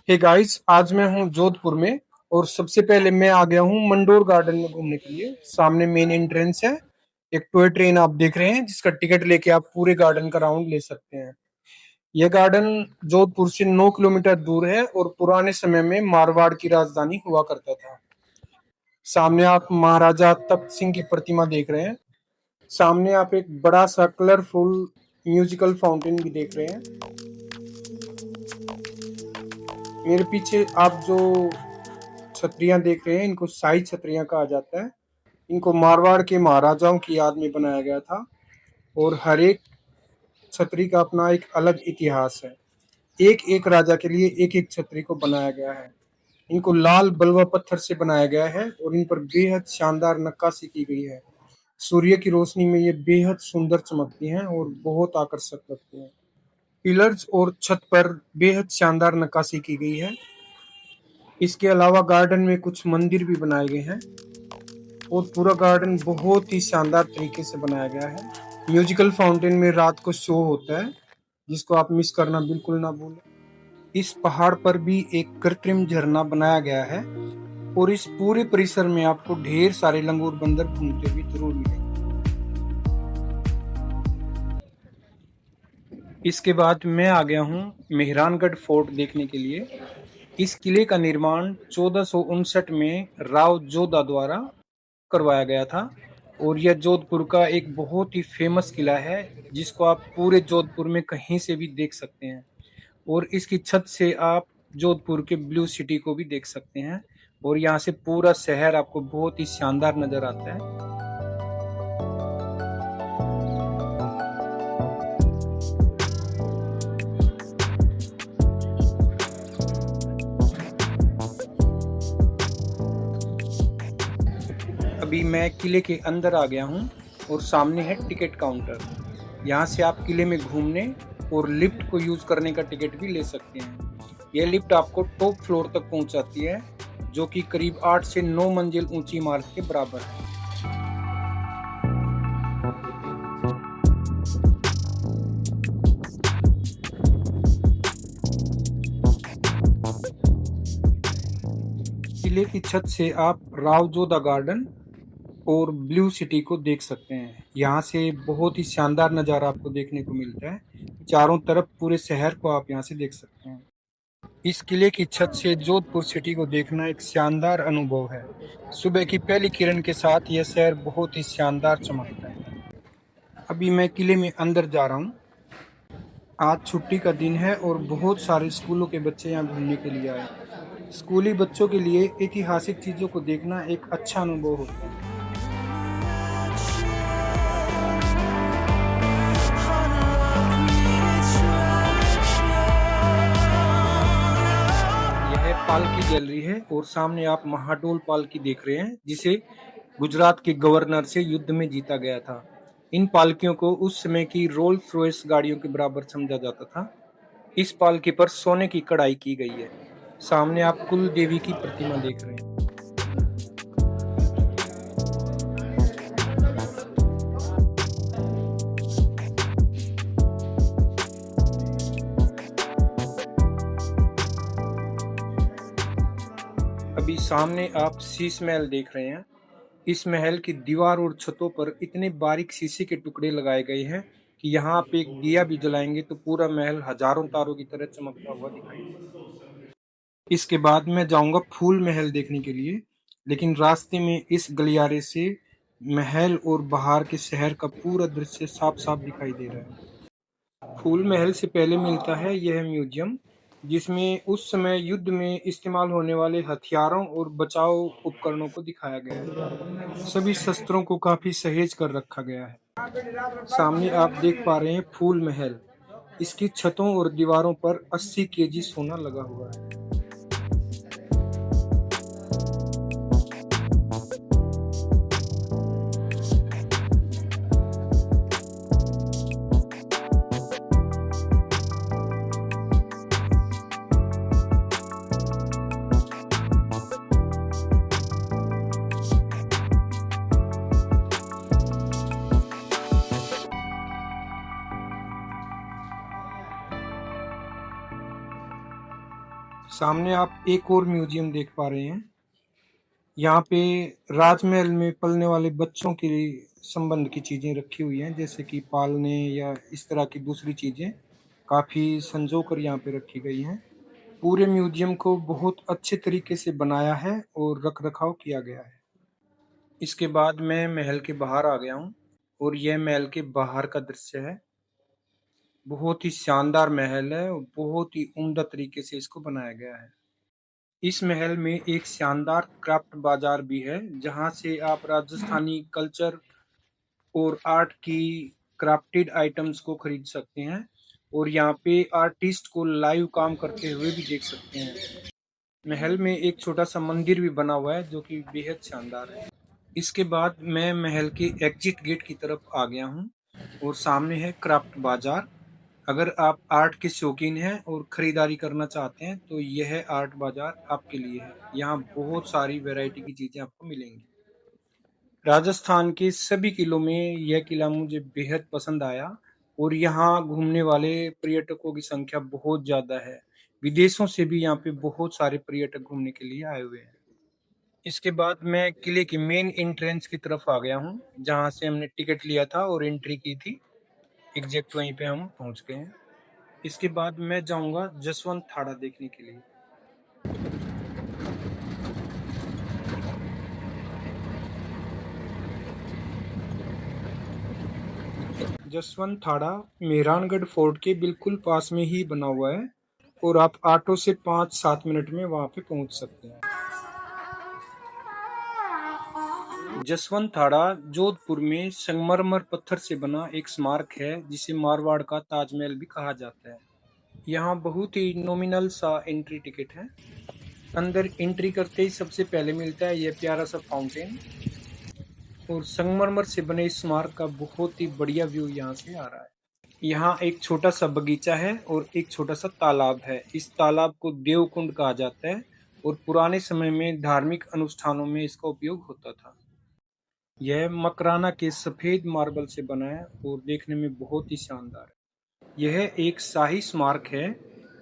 Hey guys, आज मैं हूँ जोधपुर में। और सबसे पहले मैं आ गया हूँ मंडोर गार्डन में घूमने के लिए। सामने मेन एंट्रेंस है। एक टॉय ट्रेन आप देख रहे हैं, जिसका टिकट लेके आप पूरे गार्डन का राउंड ले सकते हैं। यह गार्डन जोधपुर से 9 किलोमीटर दूर है और पुराने समय में मारवाड़ की राजधानी हुआ करता था। सामने आप महाराजा तख्त सिंह की प्रतिमा देख रहे हैं। सामने आप एक बड़ा सा कलरफुल म्यूजिकल फाउंटेन भी देख रहे हैं। मेरे पीछे आप जो छतरियां देख रहे हैं, इनको शाही छतरियां कहा जाता है। इनको मारवाड़ के महाराजाओं की याद में बनाया गया था। और हर एक छतरी का अपना एक अलग इतिहास है। एक एक राजा के लिए एक एक छतरी को बनाया गया है। इनको लाल बलुआ पत्थर से बनाया गया है और इन पर बेहद शानदार नक्काशी की गई है। सूर्य की रोशनी में ये बेहद सुंदर चमकती हैं और बहुत आकर्षक लगती हैं। पिलर्स और छत पर बेहद शानदार नक्काशी की गई है। इसके अलावा गार्डन में कुछ मंदिर भी बनाए गए हैं और पूरा गार्डन बहुत ही शानदार तरीके से बनाया गया है। म्यूजिकल फाउंटेन में रात को शो होता है, जिसको आप मिस करना बिल्कुल ना भूलें। इस पहाड़ पर भी एक कृत्रिम झरना बनाया गया है और इस पूरे परिसर में आपको ढेर सारे लंगूर बंदर घूमते हुए जरूर मिलेंगे। इसके बाद मैं आ गया हूँ मेहरानगढ़ फोर्ट देखने के लिए। इस किले का निर्माण 1459 में राव जोधा द्वारा करवाया गया था और यह जोधपुर का एक बहुत ही फेमस किला है, जिसको आप पूरे जोधपुर में कहीं से भी देख सकते हैं। और इसकी छत से आप जोधपुर के ब्लू सिटी को भी देख सकते हैं और यहाँ से पूरा शहर आपको बहुत ही शानदार नजर आता है। अभी मैं किले के अंदर आ गया हूँ और सामने है टिकट काउंटर। यहाँ से आप किले में घूमने और लिफ्ट को यूज करने का टिकट भी ले सकते हैं। यह लिफ्ट आपको टॉप फ्लोर तक पहुँचाती है, जो कि करीब 8 से 9 मंजिल ऊंची इमारत के बराबर है। किले की छत से आप राव जोधा गार्डन और ब्लू सिटी को देख सकते हैं। यहाँ से बहुत ही शानदार नज़ारा आपको देखने को मिलता है। चारों तरफ पूरे शहर को आप यहाँ से देख सकते हैं। इस किले की छत से जोधपुर सिटी को देखना एक शानदार अनुभव है। सुबह की पहली किरण के साथ यह शहर बहुत ही शानदार चमकता है। अभी मैं किले में अंदर जा रहा हूँ। आज छुट्टी का दिन है और बहुत सारे स्कूलों के बच्चे यहाँ घूमने के लिए आए। स्कूली बच्चों के लिए ऐतिहासिक चीज़ों को देखना एक अच्छा अनुभव होता है। यह पालकी गैलरी है और सामने आप महाडोल पालकी देख रहे हैं, जिसे गुजरात के गवर्नर से युद्ध में जीता गया था। इन पालकियों को उस समय की रोल्स रॉयस गाड़ियों के बराबर समझा जाता था। इस पालकी पर सोने की कढ़ाई की गई है। सामने आप कुल देवी की प्रतिमा देख रहे हैं। अभी सामने आप शीश महल देख रहे हैं। इस महल की दीवार और छतों पर इतने बारीक शीशे के टुकड़े लगाए गए हैं कि यहाँ आप एक दिया भी जलाएंगे तो पूरा महल हजारों तारों की तरह चमकता हुआ दिखाई देगा। इसके बाद मैं जाऊंगा फूल महल देखने के लिए, लेकिन रास्ते में इस गलियारे से महल और बाहर के शहर का पूरा दृश्य साफ साफ दिखाई दे रहा है। फूल महल से पहले मिलता है यह म्यूजियम, जिसमें उस समय युद्ध में इस्तेमाल होने वाले हथियारों और बचाव उपकरणों को दिखाया गया है। सभी शस्त्रों को काफी सहेज कर रखा गया है। सामने आप देख पा रहे हैं फूल महल। इसकी छतों और दीवारों पर 80 केजी सोना लगा हुआ है। सामने आप एक और म्यूजियम देख पा रहे हैं। यहाँ पे राजमहल में पलने वाले बच्चों के संबंध की चीजें रखी हुई हैं, जैसे कि पालने या इस तरह की दूसरी चीजें काफी संजो कर यहाँ पे रखी गई हैं। पूरे म्यूजियम को बहुत अच्छे तरीके से बनाया है और रख रखाव किया गया है। इसके बाद मैं महल के बाहर आ गया हूँ और यह महल के बाहर का दृश्य है। बहुत ही शानदार महल है और बहुत ही उम्दा तरीके से इसको बनाया गया है। इस महल में एक शानदार क्राफ्ट बाजार भी है, जहां से आप राजस्थानी कल्चर और आर्ट की क्राफ्टेड आइटम्स को खरीद सकते हैं और यहाँ पे आर्टिस्ट को लाइव काम करते हुए भी देख सकते हैं। महल में एक छोटा सा मंदिर भी बना हुआ है जो कि बेहद शानदार है। इसके बाद मैं महल के एग्जिट गेट की तरफ आ गया हूँ और सामने है क्राफ्ट बाजार। अगर आप आर्ट के शौकीन हैं और खरीदारी करना चाहते हैं तो यह आर्ट बाजार आपके लिए है। यहाँ बहुत सारी वैरायटी की चीजें आपको मिलेंगी। राजस्थान के सभी किलों में यह किला मुझे बेहद पसंद आया और यहाँ घूमने वाले पर्यटकों की संख्या बहुत ज्यादा है। विदेशों से भी यहाँ पे बहुत सारे पर्यटक घूमने के लिए आए हुए हैं। इसके बाद मैं किले की मेन एंट्रेंस की तरफ आ गया हूँ, जहाँ से हमने टिकट लिया था और एंट्री की थी। एग्जैक्ट वहीं पे हम पहुँच गए हैं। इसके बाद मैं जाऊंगा जसवंत थाड़ा देखने के लिए। जसवंत थाड़ा मेहरानगढ़ फोर्ट के बिल्कुल पास में ही बना हुआ है और आप ऑटो से 5-7 मिनट में वहां पे पहुंच सकते हैं। जसवंत थाड़ा जोधपुर में संगमरमर पत्थर से बना एक स्मारक है, जिसे मारवाड़ का ताजमहल भी कहा जाता है। यहाँ बहुत ही नॉमिनल सा एंट्री टिकट है। अंदर एंट्री करते ही सबसे पहले मिलता है यह प्यारा सा फाउंटेन और संगमरमर से बने इस स्मारक का बहुत ही बढ़िया व्यू यहाँ से आ रहा है। यहाँ एक छोटा सा बगीचा है और एक छोटा सा तालाब है। इस तालाब को देवकुंड कहा जाता है और पुराने समय में धार्मिक अनुष्ठानों में इसका उपयोग होता था। यह मकराना के सफेद मार्बल से बना है और देखने में बहुत ही शानदार है। यह एक शाही स्मारक है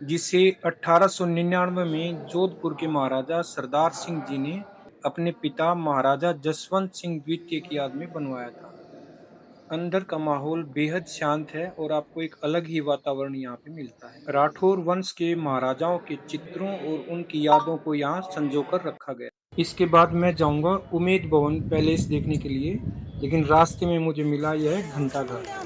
जिसे 1899 में जोधपुर के महाराजा सरदार सिंह जी ने अपने पिता महाराजा जसवंत सिंह द्वितीय की याद में बनवाया था। अंदर का माहौल बेहद शांत है और आपको एक अलग ही वातावरण यहाँ पे मिलता है। राठौर वंश के महाराजाओं के चित्रों और उनकी यादों को यहाँ संजोकर रखा गया। इसके बाद मैं जाऊंगा उमेद भवन पैलेस देखने के लिए, लेकिन रास्ते में मुझे मिला यह घंटाघर।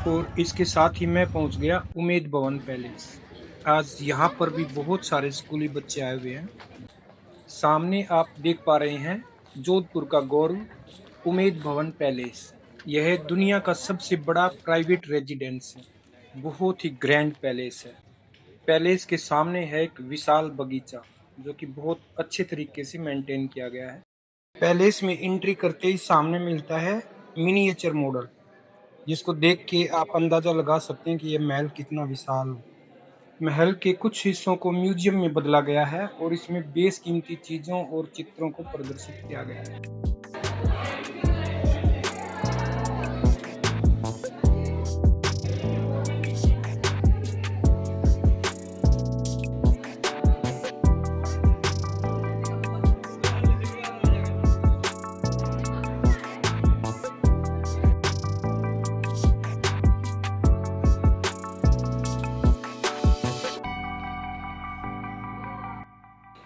और इसके साथ ही मैं पहुंच गया उमेद भवन पैलेस। आज यहाँ पर भी बहुत सारे स्कूली बच्चे आए हुए हैं। सामने आप देख पा रहे हैं जोधपुर का गौरव उमेद भवन पैलेस। यह दुनिया का सबसे बड़ा प्राइवेट रेजिडेंस है। बहुत ही ग्रैंड पैलेस है। पैलेस के सामने है एक विशाल बगीचा जो कि बहुत अच्छे तरीके से मेंटेन किया गया है। पैलेस में एंट्री करते ही सामने मिलता है मिनिएचर मॉडल, जिसको देख के आप अंदाजा लगा सकते हैं कि यह महल कितना विशाल हो। महल के कुछ हिस्सों को म्यूजियम में बदला गया है और इसमें बेशकीमती चीजों और चित्रों को प्रदर्शित किया गया है।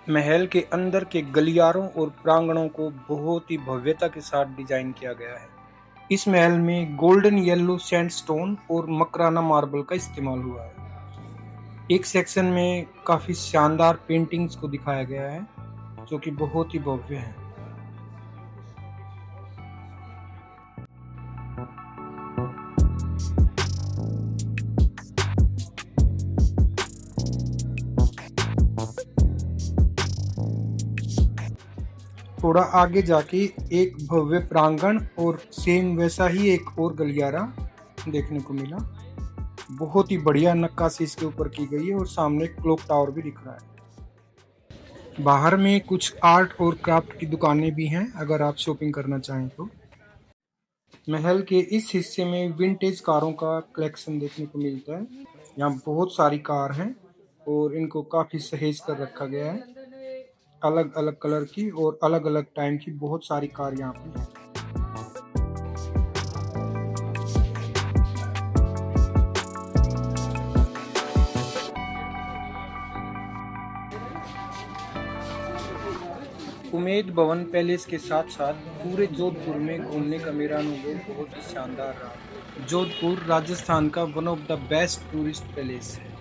महल के अंदर के गलियारों और प्रांगणों को बहुत ही भव्यता के साथ डिजाइन किया गया है। इस महल में गोल्डन येलो सैंडस्टोन और मकराना मार्बल का इस्तेमाल हुआ है। एक सेक्शन में काफी शानदार पेंटिंग्स को दिखाया गया है जो कि बहुत ही भव्य है। थोड़ा आगे जाके एक भव्य प्रांगण और सेम वैसा ही एक और गलियारा देखने को मिला। बहुत ही बढ़िया नक्काशी इसके ऊपर की गई है और सामने क्लॉक टावर भी दिख रहा है। बाहर में कुछ आर्ट और क्राफ्ट की दुकानें भी हैं अगर आप शॉपिंग करना चाहें तो। महल के इस हिस्से में विंटेज कारों का कलेक्शन देखने को मिलता है। यहाँ बहुत सारी कार हैं और इनको काफ़ी सहेज कर रखा गया है। अलग अलग कलर की और अलग अलग टाइम की बहुत सारी कार यहाँ पे हैं। उमेद भवन पैलेस के साथ साथ पूरे जोधपुर में घूमने का मेरा अनुभव बहुत ही शानदार रहा। जोधपुर राजस्थान का one of the best tourist palace है।